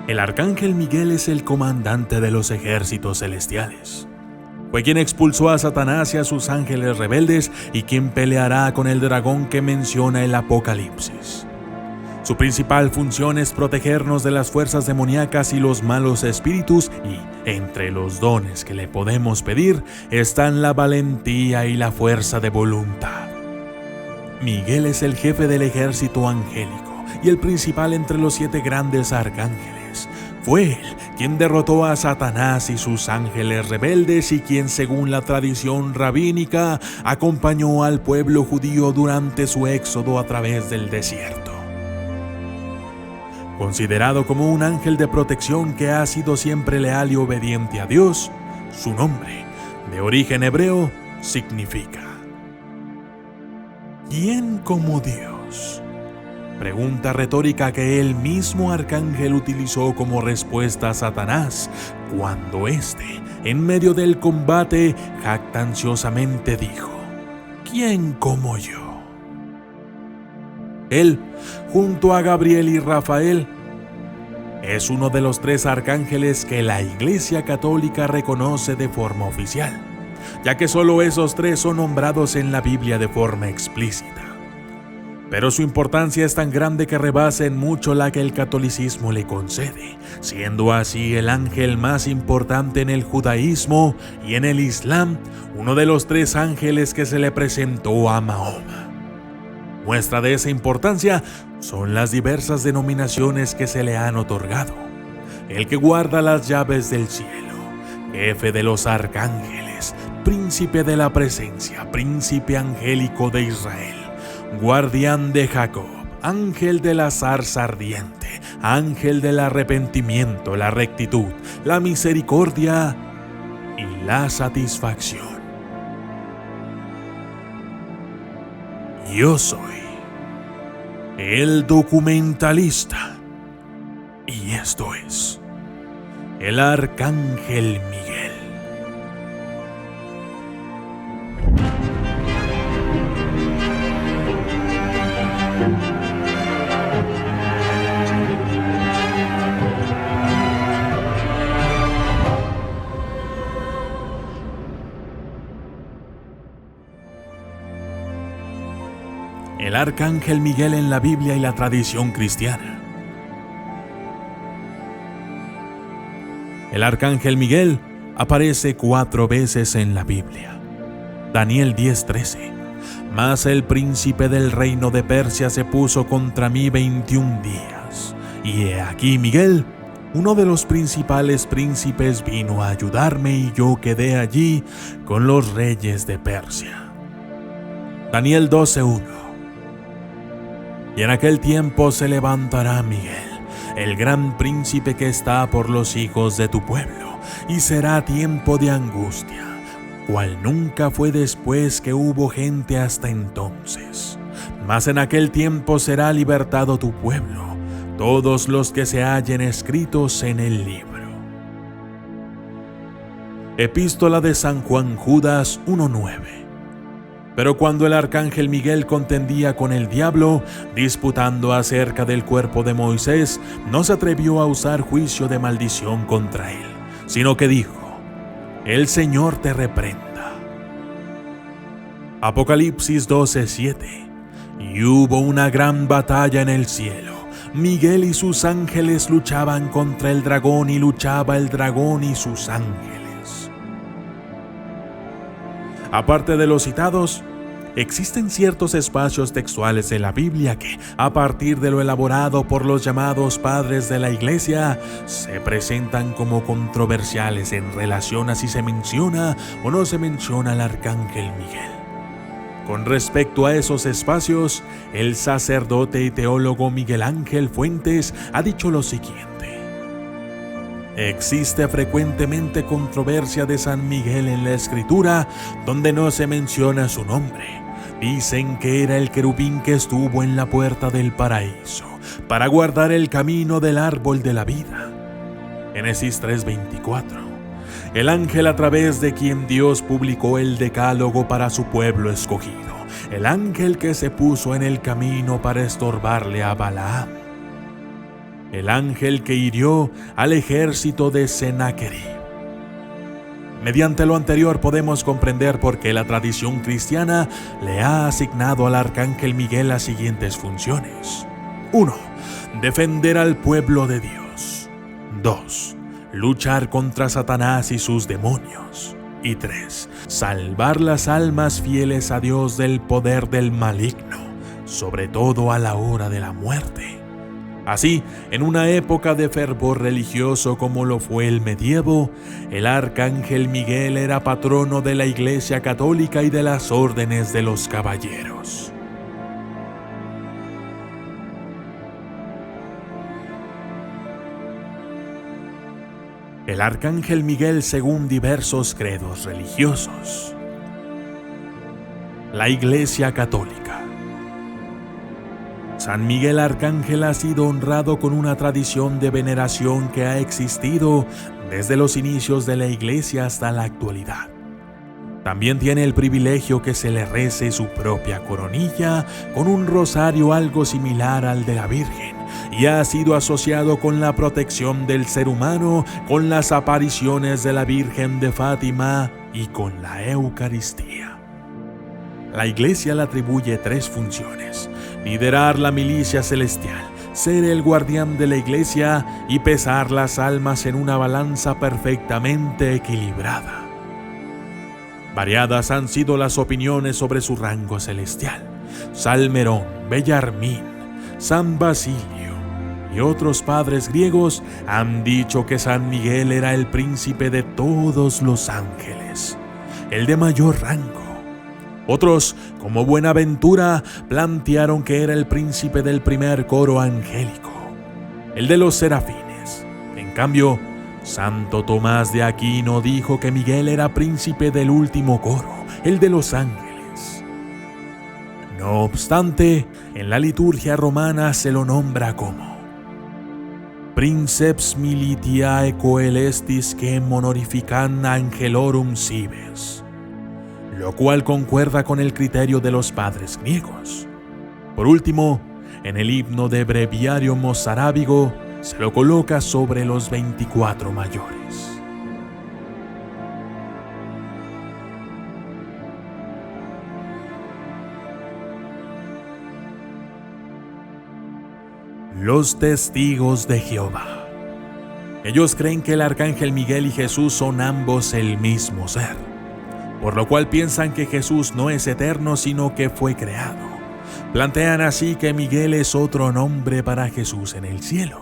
El arcángel Miguel es el comandante de los ejércitos celestiales. Fue quien expulsó a Satanás y a sus ángeles rebeldes y quien peleará con el dragón que menciona el Apocalipsis. Su principal función es protegernos de las fuerzas demoníacas y los malos espíritus, y entre los dones que le podemos pedir están la valentía y la fuerza de voluntad. Miguel es el jefe del ejército angélico y el principal entre los 7 grandes arcángeles. Fue él quien derrotó a Satanás y sus ángeles rebeldes y quien, según la tradición rabínica, acompañó al pueblo judío durante su éxodo a través del desierto. Considerado como un ángel de protección que ha sido siempre leal y obediente a Dios, su nombre, de origen hebreo, significa ¿quién como Dios? Pregunta retórica que el mismo arcángel utilizó como respuesta a Satanás cuando éste, en medio del combate, jactanciosamente dijo: ¿quién como yo? Él, junto a Gabriel y Rafael, es uno de los 3 arcángeles que la Iglesia Católica reconoce de forma oficial, ya que solo esos 3 son nombrados en la Biblia de forma explícita. Pero su importancia es tan grande que rebasa en mucho la que el catolicismo le concede, siendo así el ángel más importante en el judaísmo y en el islam, uno de los 3 ángeles que se le presentó a Mahoma. Muestra de esa importancia son las diversas denominaciones que se le han otorgado: el que guarda las llaves del cielo, jefe de los arcángeles, príncipe de la presencia, príncipe angélico de Israel, guardián de Jacob, ángel de la zarza ardiente, ángel del arrepentimiento, la rectitud, la misericordia y la satisfacción. Yo soy el documentalista y esto es el Arcángel Miguel. El Arcángel Miguel en la Biblia y la tradición cristiana. El Arcángel Miguel aparece 4 veces en la Biblia. Daniel 10:13. Mas el príncipe del reino de Persia se puso contra mí 21 días. Y he aquí Miguel, uno de los principales príncipes, vino a ayudarme y yo quedé allí con los reyes de Persia. Daniel 12:1. Y en aquel tiempo se levantará Miguel, el gran príncipe que está por los hijos de tu pueblo, y será tiempo de angustia, cual nunca fue después que hubo gente hasta entonces. Mas en aquel tiempo será libertado tu pueblo, todos los que se hallen escritos en el libro. Epístola de San Juan Judas 1:9. Pero cuando el arcángel Miguel contendía con el diablo, disputando acerca del cuerpo de Moisés, no se atrevió a usar juicio de maldición contra él, sino que dijo: el Señor te reprenda. Apocalipsis 12:7. Y hubo una gran batalla en el cielo. Miguel y sus ángeles luchaban contra el dragón y luchaba el dragón y sus ángeles. Aparte de los citados, existen ciertos espacios textuales en la Biblia que, a partir de lo elaborado por los llamados padres de la Iglesia, se presentan como controversiales en relación a si se menciona o no se menciona al Arcángel Miguel. Con respecto a esos espacios, el sacerdote y teólogo Miguel Ángel Fuentes ha dicho lo siguiente: existe frecuentemente controversia de San Miguel en la Escritura, donde no se menciona su nombre. Dicen que era el querubín que estuvo en la puerta del paraíso para guardar el camino del árbol de la vida. Génesis 3:24. El ángel a través de quien Dios publicó el decálogo para su pueblo escogido. El ángel que se puso en el camino para estorbarle a Balaam. el ángel que hirió al ejército de Sennacherib. Mediante lo anterior podemos comprender por qué la tradición cristiana le ha asignado al arcángel Miguel las siguientes funciones. 1. Defender al pueblo de Dios. 2. Luchar contra Satanás y sus demonios. Y 3. Salvar las almas fieles a Dios del poder del maligno, sobre todo a la hora de la muerte. Así, en una época de fervor religioso como lo fue el medievo, el arcángel Miguel era patrono de la Iglesia Católica y de las órdenes de los caballeros. El arcángel Miguel según diversos credos religiosos. La Iglesia Católica. San Miguel Arcángel ha sido honrado con una tradición de veneración que ha existido desde los inicios de la Iglesia hasta la actualidad. También tiene el privilegio que se le rece su propia coronilla con un rosario algo similar al de la Virgen, y ha sido asociado con la protección del ser humano, con las apariciones de la Virgen de Fátima y con la Eucaristía. La Iglesia le atribuye 3 funciones: liderar la milicia celestial, ser el guardián de la Iglesia y pesar las almas en una balanza perfectamente equilibrada. Variadas han sido las opiniones sobre su rango celestial. Salmerón, Bellarmín, San Basilio y otros padres griegos han dicho que San Miguel era el príncipe de todos los ángeles, el de mayor rango. Otros, como Buenaventura, plantearon que era el príncipe del primer coro angélico, el de los serafines. En cambio, Santo Tomás de Aquino dijo que Miguel era príncipe del último coro, el de los ángeles. No obstante, en la liturgia romana se lo nombra como Princeps militiae coelestis que honorifican angelorum cibes, lo cual concuerda con el criterio de los padres griegos. Por último, en el himno de breviario mozárabigo se lo coloca sobre los 24 mayores. Los testigos de Jehová. Ellos creen que el arcángel Miguel y Jesús son ambos el mismo ser, por lo cual piensan que Jesús no es eterno, sino que fue creado. Plantean así que Miguel es otro nombre para Jesús en el cielo,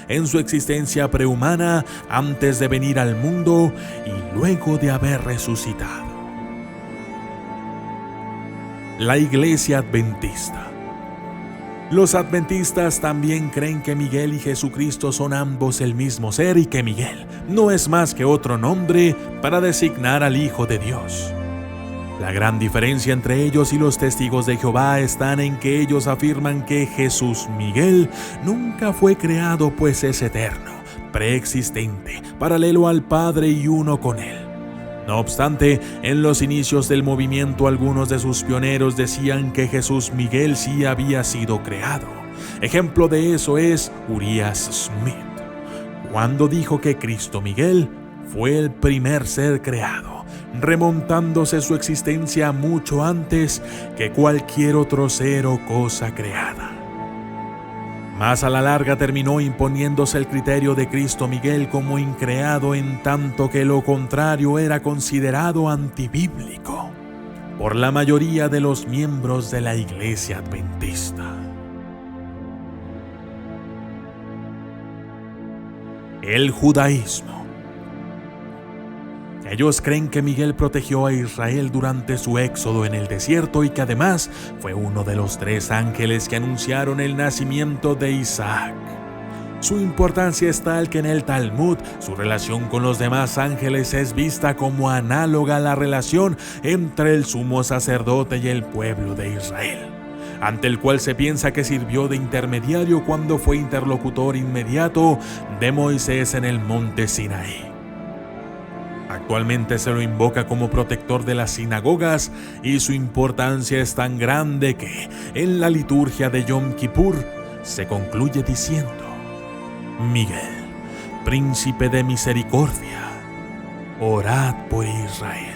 en su existencia prehumana antes de venir al mundo y luego de haber resucitado. La Iglesia Adventista. Los adventistas también creen que Miguel y Jesucristo son ambos el mismo ser y que Miguel no es más que otro nombre para designar al Hijo de Dios. La gran diferencia entre ellos y los testigos de Jehová están en que ellos afirman que Jesús Miguel nunca fue creado, pues es eterno, preexistente, paralelo al Padre y uno con Él. No obstante, en los inicios del movimiento algunos de sus pioneros decían que Jesús Miguel sí había sido creado. Ejemplo de eso es Urias Smith, cuando dijo que Cristo Miguel fue el primer ser creado, remontándose su existencia mucho antes que cualquier otro ser o cosa creada. Más a la larga terminó imponiéndose el criterio de Cristo Miguel como increado, en tanto que lo contrario era considerado antibíblico por la mayoría de los miembros de la Iglesia Adventista. El judaísmo. Ellos creen que Miguel protegió a Israel durante su éxodo en el desierto y que además fue uno de los 3 ángeles que anunciaron el nacimiento de Isaac. Su importancia es tal que en el Talmud su relación con los demás ángeles es vista como análoga a la relación entre el sumo sacerdote y el pueblo de Israel, ante el cual se piensa que sirvió de intermediario cuando fue interlocutor inmediato de Moisés en el monte Sinaí. Actualmente se lo invoca como protector de las sinagogas y su importancia es tan grande que en la liturgia de Yom Kippur se concluye diciendo: Miguel, príncipe de misericordia, orad por Israel.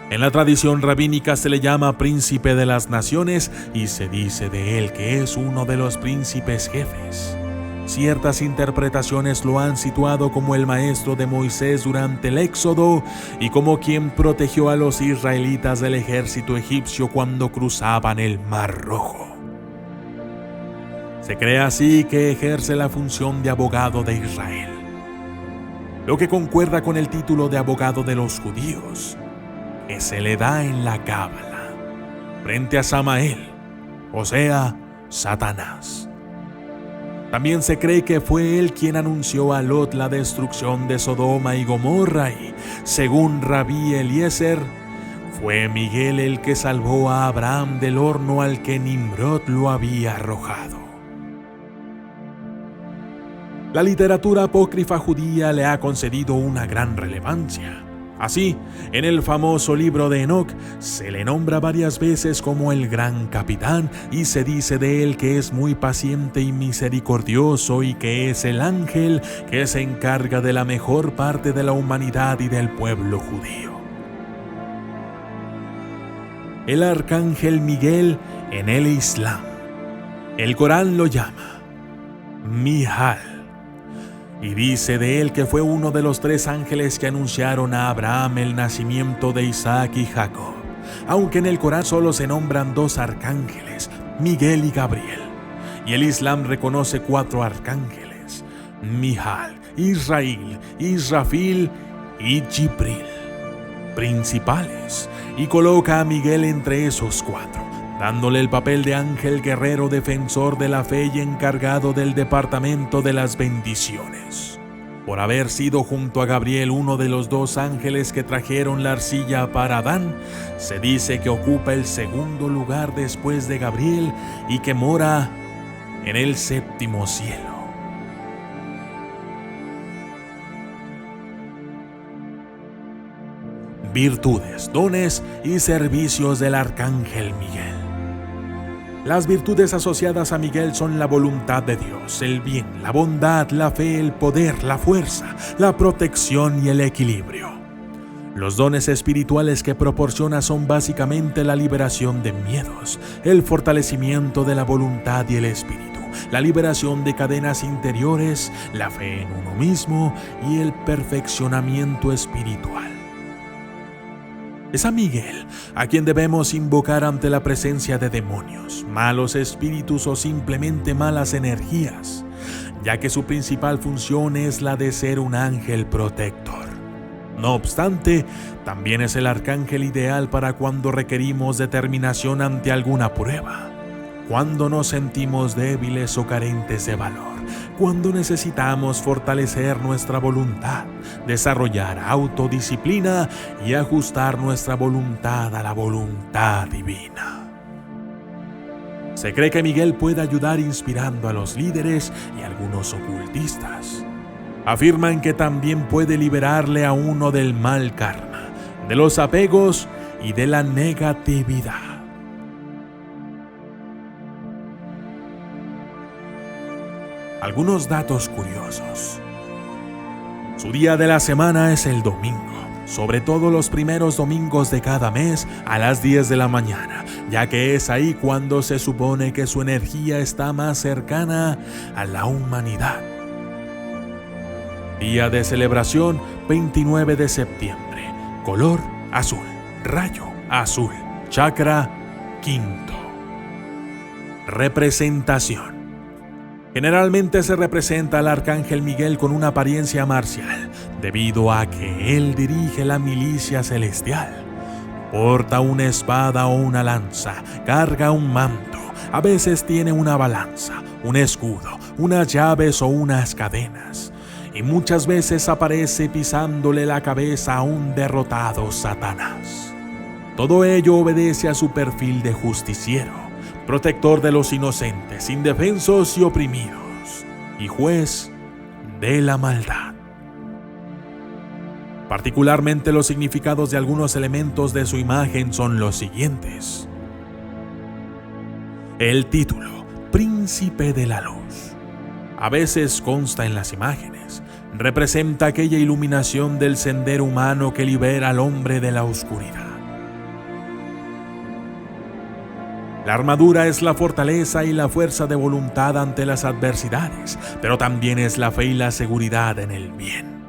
En la tradición rabínica se le llama príncipe de las naciones y se dice de él que es uno de los príncipes jefes. Ciertas interpretaciones lo han situado como el maestro de Moisés durante el Éxodo y como quien protegió a los israelitas del ejército egipcio cuando cruzaban el Mar Rojo. Se cree así que ejerce la función de abogado de Israel, lo que concuerda con el título de abogado de los judíos, que se le da en la Cábala, frente a Samael, o sea, Satanás. También se cree que fue él quien anunció a Lot la destrucción de Sodoma y Gomorra y, según Rabí Eliezer, fue Miguel el que salvó a Abraham del horno al que Nimrod lo había arrojado. La literatura apócrifa judía le ha concedido una gran relevancia. Así, en el famoso libro de Enoc se le nombra varias veces como el gran capitán y se dice de él que es muy paciente y misericordioso y que es el ángel que se encarga de la mejor parte de la humanidad y del pueblo judío. El arcángel Miguel en el Islam. El Corán lo llama Mijal. Y dice de él que fue uno de los 3 ángeles que anunciaron a Abraham el nacimiento de Isaac y Jacob, aunque en el Corán solo se nombran 2 arcángeles, Miguel y Gabriel. Y el Islam reconoce 4 arcángeles, Mijal, Israel, Israfil y Jibril, principales, y coloca a Miguel entre esos 4. Dándole el papel de ángel guerrero defensor de la fe y encargado del departamento de las bendiciones. Por haber sido junto a Gabriel uno de los 2 ángeles que trajeron la arcilla para Adán, se dice que ocupa el segundo lugar después de Gabriel y que mora en el 7º cielo. Virtudes, dones y servicios del arcángel Miguel. Las virtudes asociadas a Miguel son la voluntad de Dios, el bien, la bondad, la fe, el poder, la fuerza, la protección y el equilibrio. Los dones espirituales que proporciona son básicamente la liberación de miedos, el fortalecimiento de la voluntad y el espíritu, la liberación de cadenas interiores, la fe en uno mismo y el perfeccionamiento espiritual. Es a Miguel a quien debemos invocar ante la presencia de demonios, malos espíritus o simplemente malas energías, ya que su principal función es la de ser un ángel protector. No obstante, también es el arcángel ideal para cuando requerimos determinación ante alguna prueba, cuando nos sentimos débiles o carentes de valor, cuando necesitamos fortalecer nuestra voluntad, desarrollar autodisciplina y ajustar nuestra voluntad a la voluntad divina. Se cree que Miguel puede ayudar inspirando a los líderes y algunos ocultistas. Afirman que también puede liberarle a uno del mal karma, de los apegos y de la negatividad. Algunos datos curiosos. Su día de la semana es el domingo, sobre todo los primeros domingos de cada mes a las 10 de la mañana, ya que es ahí cuando se supone que su energía está más cercana a la humanidad. Día de celebración, 29 de septiembre, color azul, rayo azul, chakra quinto. Representación. Generalmente se representa al arcángel Miguel con una apariencia marcial, debido a que él dirige la milicia celestial. Porta una espada o una lanza, carga un manto, a veces tiene una balanza, un escudo, unas llaves o unas cadenas, y muchas veces aparece pisándole la cabeza a un derrotado Satanás. Todo ello obedece a su perfil de justiciero, protector de los inocentes, indefensos y oprimidos, y juez de la maldad. Particularmente los significados de algunos elementos de su imagen son los siguientes. El título, Príncipe de la Luz. a veces consta en las imágenes, representa aquella iluminación del sendero humano que libera al hombre de la oscuridad. La armadura es la fortaleza y la fuerza de voluntad ante las adversidades, pero también es la fe y la seguridad en el bien.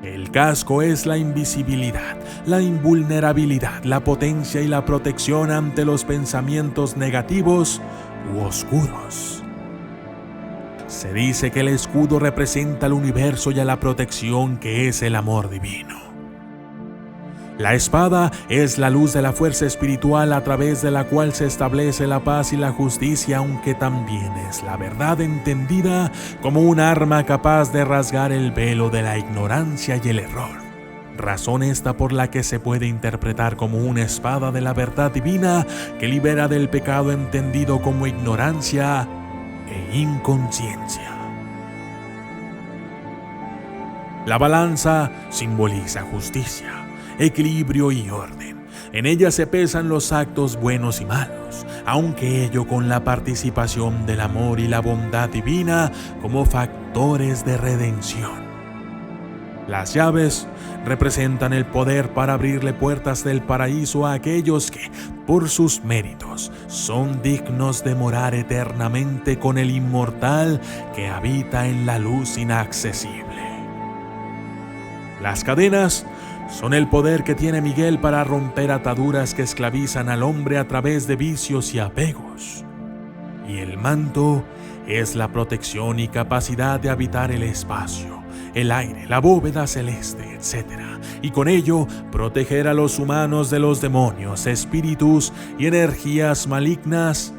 El casco es la invisibilidad, la invulnerabilidad, la potencia y la protección ante los pensamientos negativos u oscuros. Se dice que el escudo representa al universo y a la protección que es el amor divino. La espada es la luz de la fuerza espiritual a través de la cual se establece la paz y la justicia, aunque también es la verdad entendida como un arma capaz de rasgar el velo de la ignorancia y el error. Razón esta por la que se puede interpretar como una espada de la verdad divina que libera del pecado entendido como ignorancia e inconsciencia. La balanza simboliza justicia, equilibrio y orden. En ella se pesan los actos buenos y malos, aunque ello con la participación del amor y la bondad divina como factores de redención. Las llaves representan el poder para abrirle puertas del paraíso a aquellos que, por sus méritos, son dignos de morar eternamente con el inmortal que habita en la luz inaccesible. Las cadenas son el poder que tiene Miguel para romper ataduras que esclavizan al hombre a través de vicios y apegos. Y el manto es la protección y capacidad de habitar el espacio, el aire, la bóveda celeste, etc. Y con ello proteger a los humanos de los demonios, espíritus y energías malignas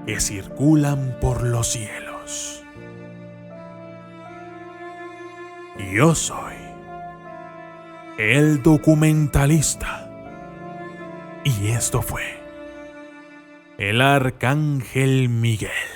que circulan por los cielos. Yo soy el documentalista. Y esto fue el Arcángel Miguel.